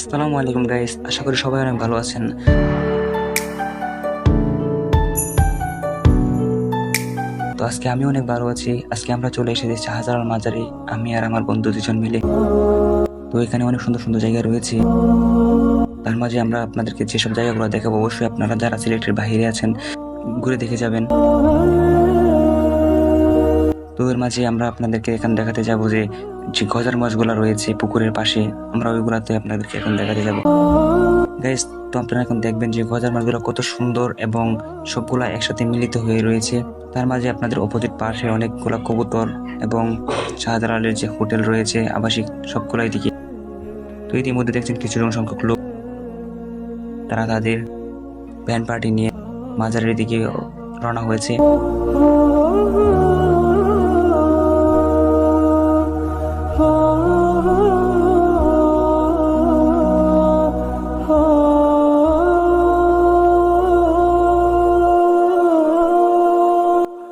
আসসালামু আলাইকুম গাইস, আশা করি সবাই অনেক ভালো আছেন। তো আজকে আমি অনেক ভালো আছি। আজকে আমরা চলে এসেছি শাহজালাল মাজারে, আমি আর আমার বন্ধু দুজন মিলে। তো এখানে অনেক সুন্দর সুন্দর জায়গা রয়েছে। তার মাঝে আমরা আপনাদেরকে যেসব জায়গাগুলো দেখাবো, অবশ্যই আপনারা যারা সিলেটের বাইরে আছেন ঘুরে দেখে যাবেন। তো এর মাঝে আমরা আপনাদেরকে এখন দেখাতে যাব যে যে গজার মাছগুলো রয়েছে পুকুরের পাশে, আমরা ওইগুলাতে আপনাদেরকে এখন দেখাতে যাব গাইস। তো আপনারা এখন দেখবেন যে গজার মাছগুলো কত সুন্দর এবং সবগুলা একসাথে মিলিত হয়ে রয়েছে। তার মাঝে আপনাদের অপোজিট পাশে অনেকগুলা কবুতর এবং শাহজালালের যে হোটেল রয়েছে আবাসিক, সবগুলাই দিকে। তো ইতিমধ্যে দেখছেন কিছু জন সংখ্যক লোক, তারা তাদের ব্যান্ড পার্টি নিয়ে মাজারের দিকে রওনা হয়েছে।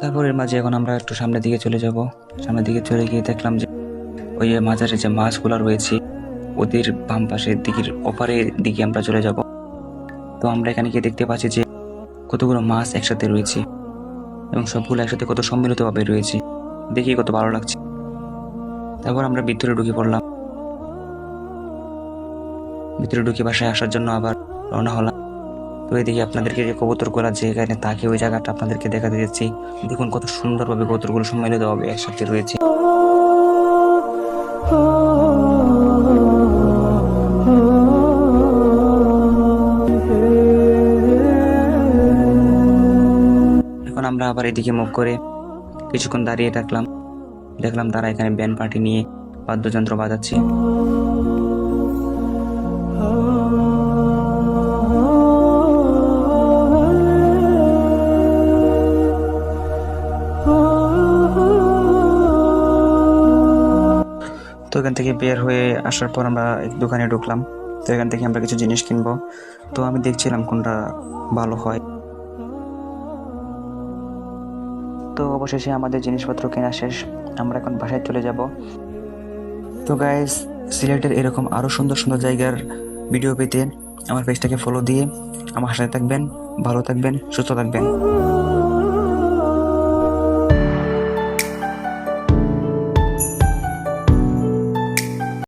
তারপরের মাঝে এখন আমরা একটু সামনের দিকে চলে যাব। সামনের দিকে চলে গিয়ে দেখলাম যে ওই মাজারে যে মাছগুলো রয়েছে ওদের বাম পাশের দিকের ওপারের দিকে আমরা চলে যাব। তো আমরা এখানে গিয়ে দেখতে পাচ্ছি যে কতগুলো মাছ একসাথে রয়েছে এবং সবগুলো একসাথে কত সম্মিলিতভাবে রয়েছে, দেখি কত ভালো লাগছে। তারপর আমরা ভিতরে ঢুকে পড়লাম। ভিতরে ঢুকে বাসায় আসার জন্য আবার রওনা হলাম। তো এদিকে আপনাদেরকে যে কবুতরগুলো যে এখানে থাকে ওই জায়গাটা আপনাদেরকে দেখাতে যাচ্ছি। দেখুন কত সুন্দরভাবে কবুতরগুলো সম্মিলিতভাবে একসাথে রয়েছে। এখন আমরা আবার এদিকে মুখ করে কিছুক্ষণ দাঁড়িয়ে থাকলাম। দেখলাম তারা এখানে ব্যান্ড পার্টি নিয়ে বাদ্যযন্ত্র বাজাচ্ছে। তো এখান থেকে বের হয়ে আসার পর আমরা এক দোকানে ঢুকলাম। তো এখান থেকে আমরা কিছু জিনিস কিনবো। তো আমি দেখছিলাম কোনটা ভালো হয়। তো অবশেষে আমাদের জিনিসপত্র কেনা শেষ, আমরা এখন বাসায় চলে যাব। তো গাইস, সিলেটের এরকম আরও সুন্দর সুন্দর জায়গার ভিডিও পেতে আমার পেজটাকে ফলো দিয়ে আমার সাথে থাকবেন। ভালো থাকবেন, সুস্থ থাকবেন।